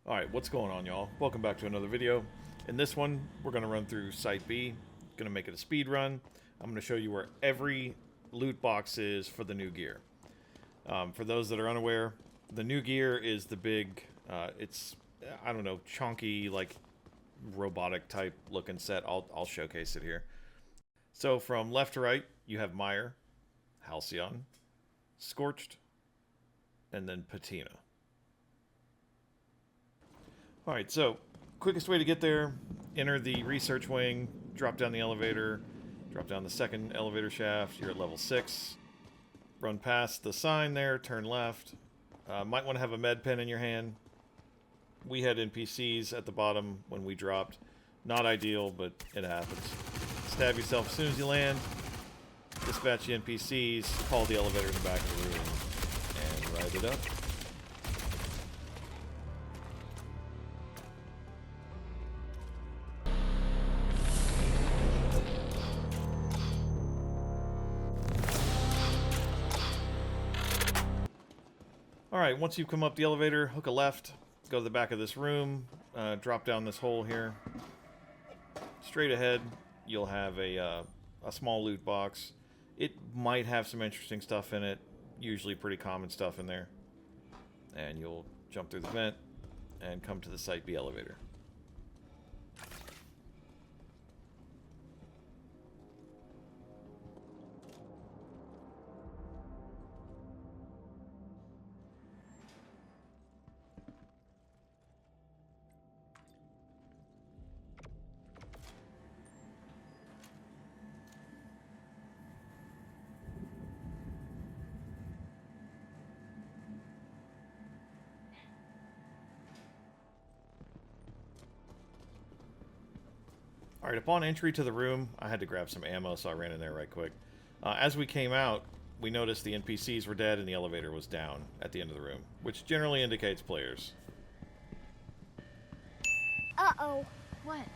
Alright, what's going on, y'all? Welcome back to another video. In this one, we're going to run through Site B. Going to make it a speed run. I'm going to show you where every loot box is for the new gear. For those that are unaware, the new gear is the big, it's, I don't know, chunky, like, robotic type looking set. I'll showcase it here. So from left to right, you have Meyer, Halcyon, Scorched, and then Patina. Alright, so, quickest way to get there, enter the research wing, drop down the elevator, drop down the second elevator shaft, you're at level 6, run past the sign there, turn left, might want to have a med pen in your hand. We had NPCs at the bottom when we dropped, not ideal, but it happens. Stab yourself as soon as you land, dispatch the NPCs, call the elevator in the back of the room, and ride it up. Alright, once you come up the elevator, hook a left, go to the back of this room, drop down this hole here. Straight ahead, you'll have a small loot box. It might have some interesting stuff in it, usually pretty common stuff in there. And you'll jump through the vent and come to the Site B elevator. Alright, upon entry to the room, I had to grab some ammo, so I ran in there right quick. As we came out, we noticed the NPCs were dead and the elevator was down at the end of the room, which generally indicates players. Uh-oh. What?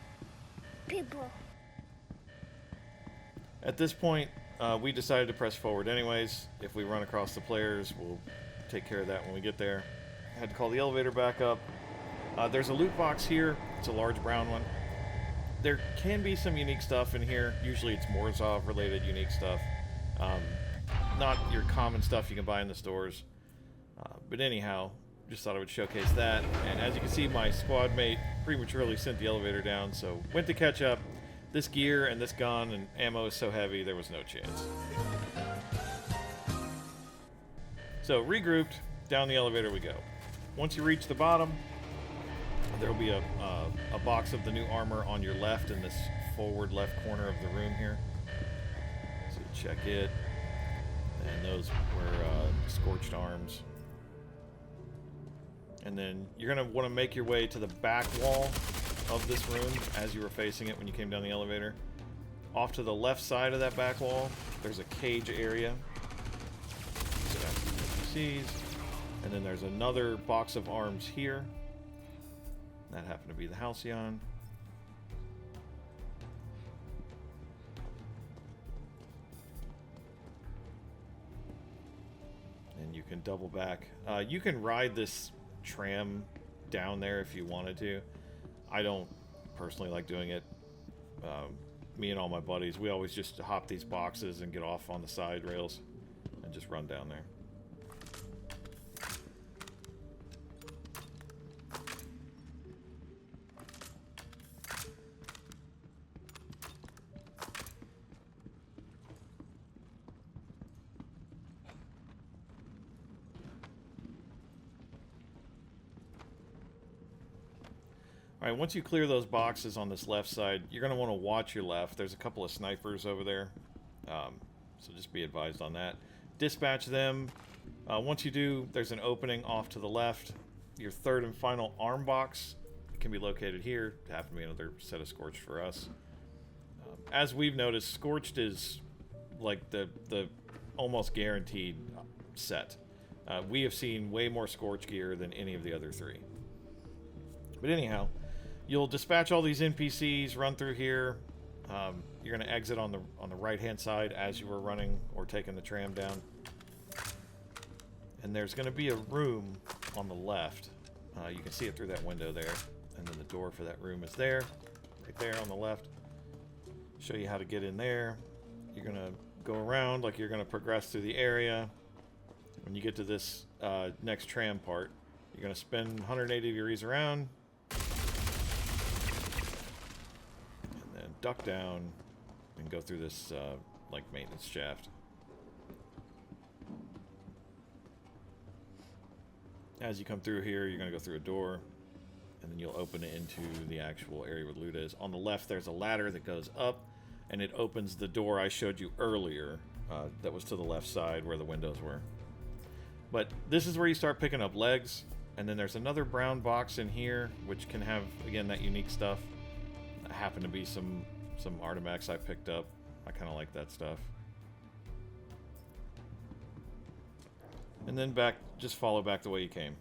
People. At this point, we decided to press forward anyways. If we run across the players, we'll take care of that when we get there. I had to call the elevator back up. There's a loot box here. It's a large brown one. There can be some unique stuff in here. Usually it's Morozov related unique stuff. Not your common stuff you can buy in the stores. But anyhow, just thought I would showcase that. And as you can see, my squad mate prematurely sent the elevator down, so went to catch up. This gear and this gun and ammo is so heavy, there was no chance. So, regrouped, down the elevator we go. Once you reach the bottom, there will be a box of the new armor on your left in this forward left corner of the room here. So check it. And those were scorched arms. And then you're going to want to make your way to the back wall of this room as you were facing it when you came down the elevator. Off to the left side of that back wall, there's a cage area. So that's the NPCs. And then there's another box of arms here. That happened to be the Halcyon. And you can double back. You can ride this tram down there if you wanted to. I don't personally like doing it. Me and all my buddies, we always just hop these boxes and get off on the side rails and just run down there. Alright, once you clear those boxes on this left side, you're going to want to watch your left. There's a couple of snipers over there, so just be advised on that. Dispatch them. Once you do, there's an opening off to the left. Your third and final arm box can be located here. It happened to be another set of Scorched for us. As we've noticed, Scorched is like the almost guaranteed set. We have seen way more Scorched gear than any of the other three. But anyhow, you'll dispatch all these NPCs, run through here. You're going to exit on the right-hand side as you were running or taking the tram down. And there's going to be a room on the left. You can see it through that window there. And then the door for that room is there. Right there on the left. Show you how to get in there. You're going to go around like you're going to progress through the area. When you get to this next tram part, you're going to spin 180 degrees around. And then duck down and go through this like maintenance shaft. As you come through here, you're going to go through a door, and then you'll open it into the actual area where the loot is. On the left, there's a ladder that goes up, and it opens the door I showed you earlier that was to the left side where the windows were. But this is where you start picking up legs, and then there's another brown box in here, which can have, again, that unique stuff. That happen to be some artifacts I picked up. I kind of like that stuff. And then back, just follow back the way you came.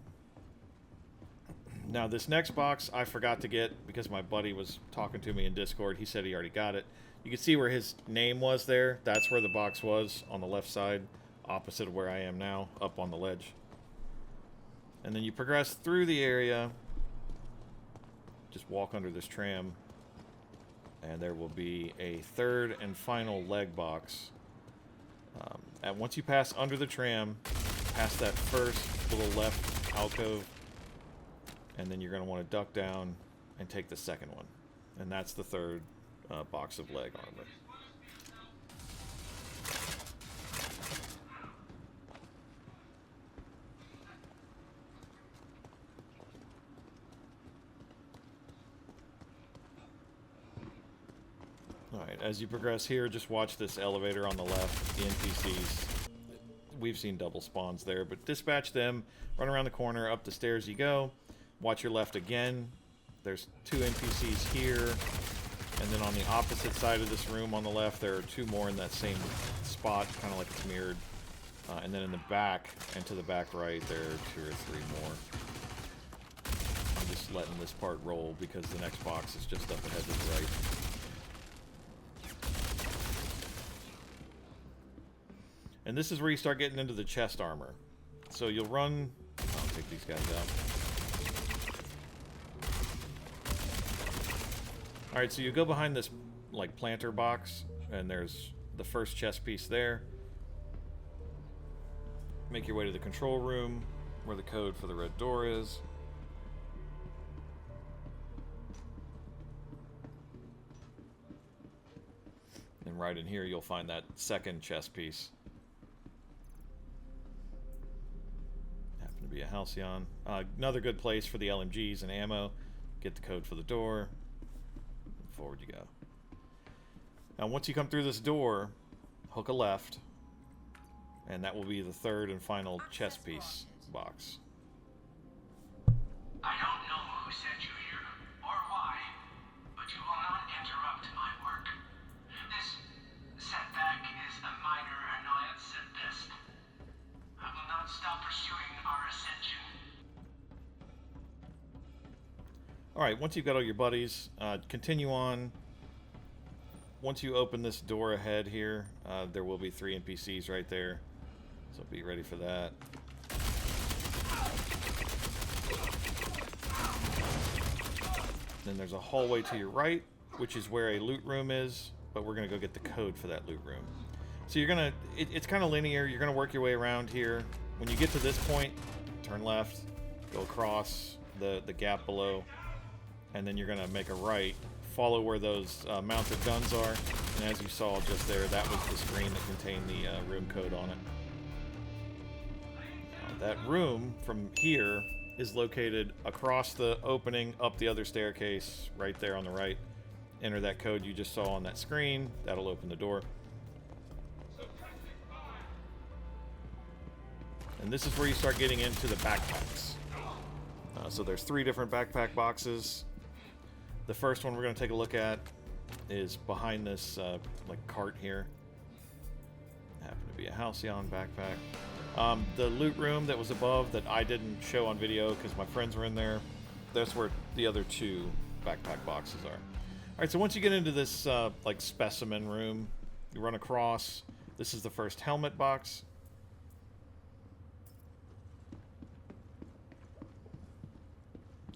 Now this next box I forgot to get because my buddy was talking to me in Discord. He said he already got it. You can see where his name was there. That's where the box was on the left side, opposite of where I am now, up on the ledge. And then you progress through the area. Just walk under this tram. And there will be a third and final leg box. And once you pass under the tram, past that first little left alcove, and then you're going to want to duck down and take the second one. And that's the third box of leg armor. Alright, as you progress here, just watch this elevator on the left, the NPCs. We've seen double spawns there, but dispatch them, run around the corner, up the stairs you go. Watch your left again. There's 2 NPCs here, and then on the opposite side of this room on the left, there are 2 more in that same spot, kind of like it's mirrored. And then in the back, and to the back right, there are 2 or 3 more. I'm just letting this part roll because the next box is just up ahead to the right. And this is where you start getting into the chest armor. So you'll run... I'll take these guys out. Alright, so you go behind this, like, planter box, and there's the first chest piece there. Make your way to the control room, where the code for the red door is. And right in here, you'll find that second chest piece. Be a Halcyon. Another good place for the LMGs and ammo. Get the code for the door. Forward you go. Now once you come through this door, hook a left, and that will be the third and final chest piece box. I don't know who sent you here, or why, but you will not interrupt my work. This setback is a minor annoyance at best. I will not stop pursuing our ascension. Alright, once you've got all your buddies, continue on. Once you open this door ahead here, there will be 3 NPCs right there. So be ready for that. Then there's a hallway to your right, which is where a loot room is, but we're going to go get the code for that loot room. So you're going to, it's kind of linear, you're going to work your way around here. When you get to this point, turn left, go across the gap below, and then you're going to make a right, follow where those mounted guns are, and as you saw just there, that was the screen that contained the room code on it. Now, that room from here is located across the opening, up the other staircase, right there on the right. Enter that code you just saw on that screen, that'll open the door. And this is where you start getting into the backpacks. So there's 3 different backpack boxes. The first one we're going to take a look at is behind this like cart here. Happened to be a Halcyon backpack. The loot room that was above that I didn't show on video because my friends were in there, that's where the other 2 backpack boxes are. Alright, so once you get into this like specimen room, you run across. This is the first helmet box.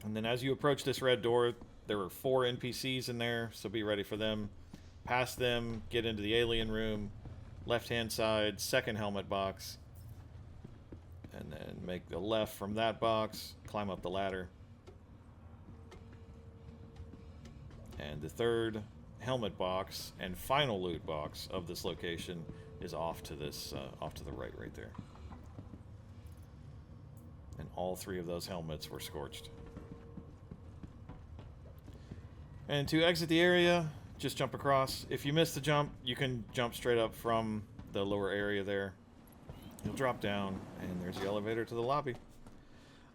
And then as you approach this red door, there were 4 NPCs in there, so be ready for them. Pass them, get into the alien room, left-hand side, second helmet box, and then make the left from that box, climb up the ladder. And the third helmet box and final loot box of this location is off to this, off to the right there. And all 3 of those helmets were scorched. And to exit the area, just jump across. If you miss the jump, you can jump straight up from the lower area there. You'll drop down, and there's the elevator to the lobby.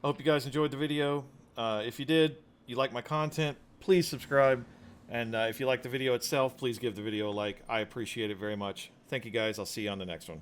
I hope you guys enjoyed the video. If you did, you like my content, please subscribe. And if you like the video itself, please give the video a like. I appreciate it very much. Thank you guys. I'll see you on the next one.